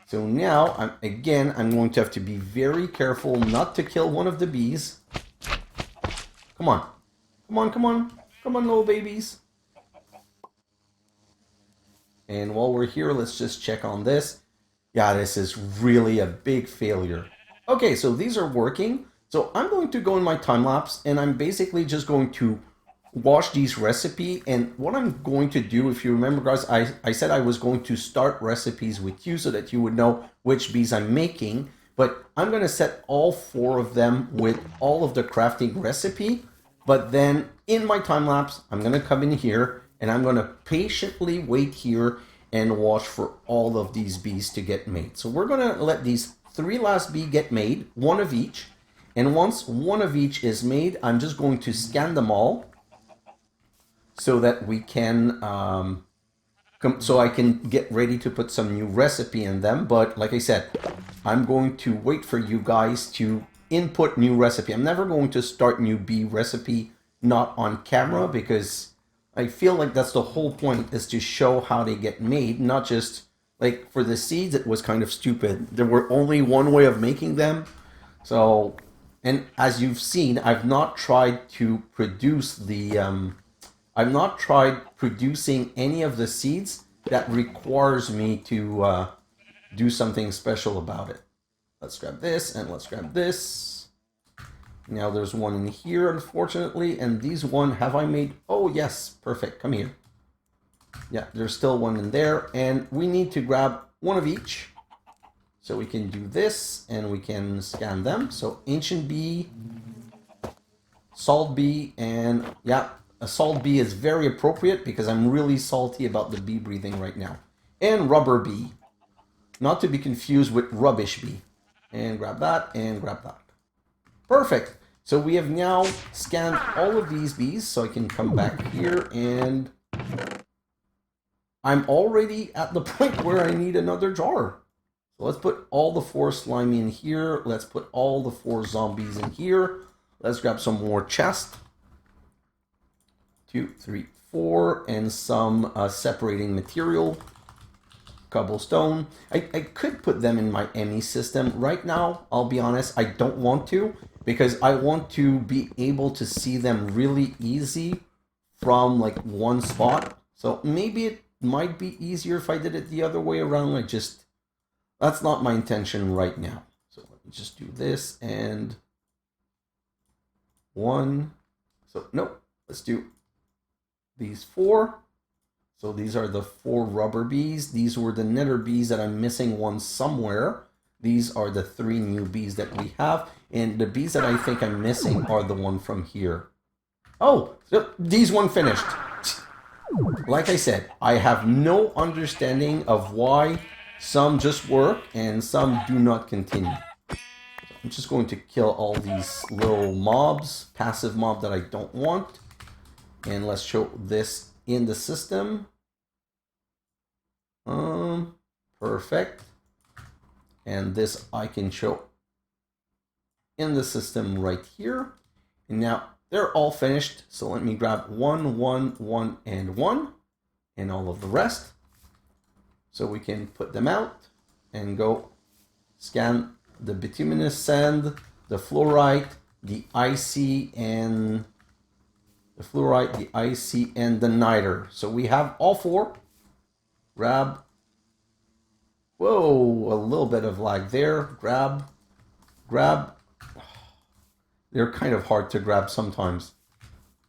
S1: So now, I'm going to have to be very careful not to kill one of the bees. Come on. Come on, come on. Come on, little babies. And while we're here, let's just check on this. Yeah, this is really a big failure. Okay, so these are working. So I'm going to go in my time lapse and I'm basically just going to wash these recipe. And what I'm going to do, if you remember guys, I said I was going to start recipes with you so that you would know which bees I'm making. But I'm going to set all 4 of them with all of the crafting recipe. But then in my time lapse, I'm going to come in here and I'm going to patiently wait here and watch for all of these bees to get made. So we're going to let these 3 last bees get made, 1 of each. And once 1 of each is made, I'm just going to scan them all so that we can, so I can get ready to put some new recipe in them. But like I said, I'm going to wait for you guys to input new recipe. I'm never going to start new bee recipe not on camera, because I feel like that's the whole point, is to show how they get made, not just like for the seeds. It was kind of stupid. There were only one way of making them. So, and as you've seen, I've not tried to produce the I've not tried producing any of the seeds that requires me to do something special about it. Let's grab this and let's grab this. Now there's one in here, unfortunately, and these one, have I made? Oh yes, perfect, come here. Yeah, there's still one in there, and we need to grab 1 of each. So we can do this, and we can scan them. So ancient bee, salt bee, and yeah, a salt bee is very appropriate because I'm really salty about the bee breathing right now. And rubber bee, not to be confused with rubbish bee. And grab that and grab that. Perfect. So we have now scanned all of these bees, so I can come back here and I'm already at the point where I need another jar. So let's put all the 4 slimy in here. Let's put all the 4 zombies in here. Let's grab some more chest. 2, 3, 4, and some separating material. Cobblestone. I could put them in my ME system. Right now, I'll be honest, I don't want to because I want to be able to see them really easy from like one spot. So maybe it might be easier if I did it the other way around. That's not my intention right now. So let me just do this and 1. So no, let's do these 4. So these are the 4 rubber bees. These were the nether bees that I'm missing one somewhere. These are the 3 new bees that we have. And the bees that I think I'm missing are the one from here. Oh, so these one finished. Like I said, I have no understanding of why some just work and some do not continue. So I'm just going to kill all these little mobs, passive mob that I don't want. And let's show this in the system. Perfect. And this I can show in the system right here. And now they're all finished. So let me grab 1, 1, 1, and 1, and all of the rest. So we can put them out and go scan the bituminous sand, the fluorite, the icy, and the fluorite, the icy, and the niter. So we have all 4. Grab. Whoa, a little bit of lag there. Grab. They're kind of hard to grab sometimes.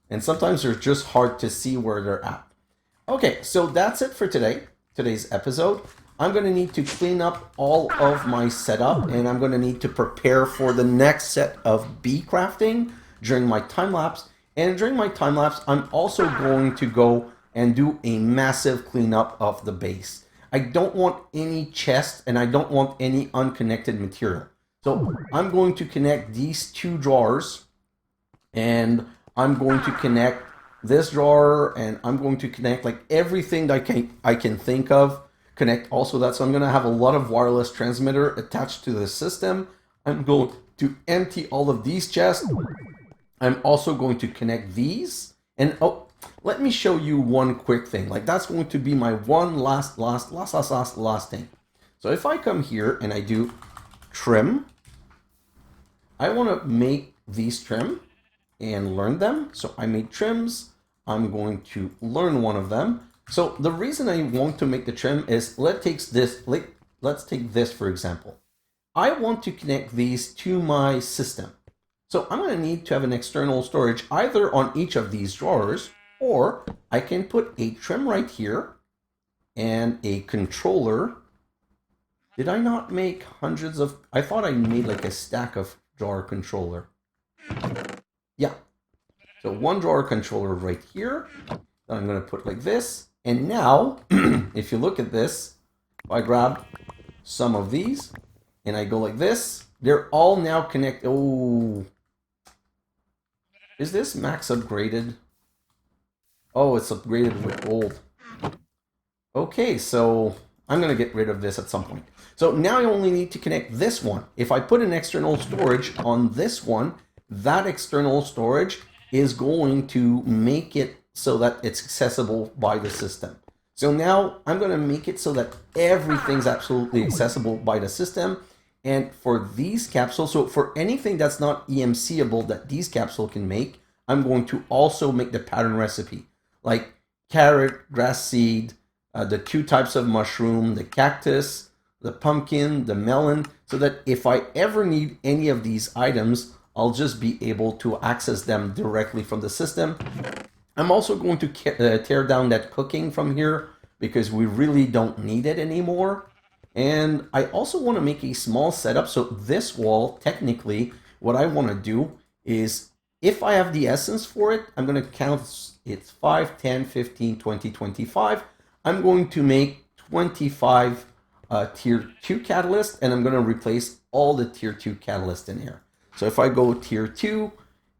S1: And sometimes they're just hard to see where they're at. Okay, so that's it for today's episode. I'm going to need to clean up all of my setup, and I'm going to need to prepare for the next set of bee crafting during my time lapse. And during my time lapse, I'm also going to go and do a massive cleanup of the base. I don't want any chests and I don't want any unconnected material. So I'm going to connect these 2 drawers, and I'm going to connect this drawer, and I'm going to connect like everything that I can think of. Connect also that. So I'm going to have a lot of wireless transmitter attached to the system. I'm going to empty all of these chests. I'm also going to connect these, and oh, let me show you one quick thing. Like that's going to be my one last thing. So if I come here and I do trim, I want to make these trim and learn them. So I made trims. I'm going to learn one of them. So the reason I want to make the trim is let's take this for example. I want to connect these to my system. So I'm going to need to have an external storage either on each of these drawers, or I can put a trim right here and a controller. Did I not make hundreds of? I thought I made like a stack of drawer controller. Yeah. So 1 drawer controller right here. Then I'm going to put like this. And now, if you look at this, if I grab some of these and I go like this, they're all now connected. Oh. Is this max upgraded? Oh, it's upgraded with gold. Okay, so I'm going to get rid of this at some point. So now I only need to connect this one. If I put an external storage on this one, that external storage is going to make it so that it's accessible by the system. So now I'm going to make it so that everything's absolutely accessible by the system. And for these capsules, so for anything that's not EMCable that these capsules can make, I'm going to also make the pattern recipe. Like carrot, grass seed, the 2 types of mushroom, the cactus, the pumpkin, the melon, so that if I ever need any of these items, I'll just be able to access them directly from the system. I'm also going to tear down that cooking from here because we really don't need it anymore. And I also want to make a small setup. So this wall, technically, what I want to do is if I have the essence for it, I'm going to count it's 5, 10, 15, 20, 25. I'm going to make 25 tier 2 catalyst, and I'm going to replace all the tier 2 catalyst in here. So if I go tier 2,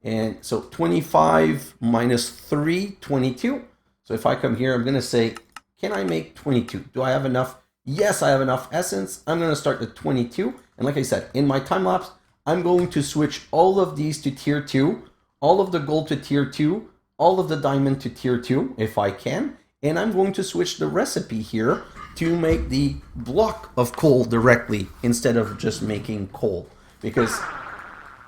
S1: and so 25 minus 3, 22. So if I come here, I'm going to say, can I make 22? Do I have enough? Yes, I have enough essence. I'm going to start at 22. And like I said, in my time lapse, I'm going to switch all of these to tier 2, all of the gold to tier 2, all of the diamond to tier 2, if I can. And I'm going to switch the recipe here to make the block of coal directly instead of just making coal. Because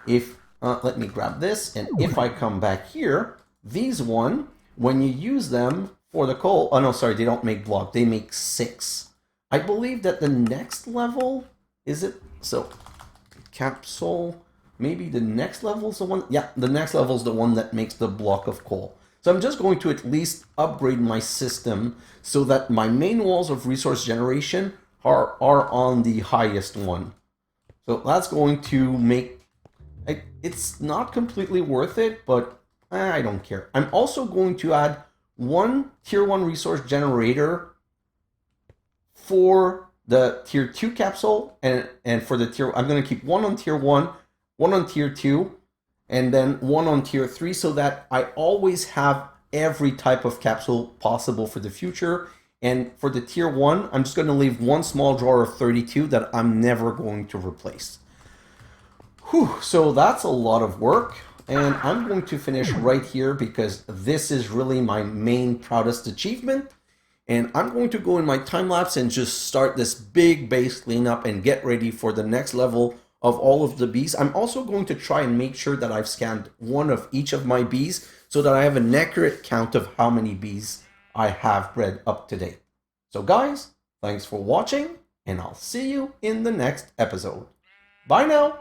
S1: if, let me grab this, and if I come back here, these one, when you use them for the coal, oh no, sorry, they don't make block, they make 6. I believe that the next level, is it? So, capsule, maybe the next level is the one, yeah, the next level is the one that makes the block of coal. So I'm just going to at least upgrade my system so that my main walls of resource generation are on the highest one. So that's going to make, it's not completely worth it, but I don't care. I'm also going to add one tier 1 resource generator for the tier 2 capsule, and for the tier, I'm going to keep one on tier 1, one on tier 2, and then one on tier 3, so that I always have every type of capsule possible for the future. And for the tier 1, I'm just going to leave one small drawer of 32 that I'm never going to replace. Whew, so that's a lot of work, and I'm going to finish right here because this is really my main proudest achievement. And I'm going to go in my time lapse and just start this big base cleanup and get ready for the next level of all of the bees. I'm also going to try and make sure that I've scanned one of each of my bees so that I have an accurate count of how many bees I have bred up to date. So guys, thanks for watching, and I'll see you in the next episode. Bye now!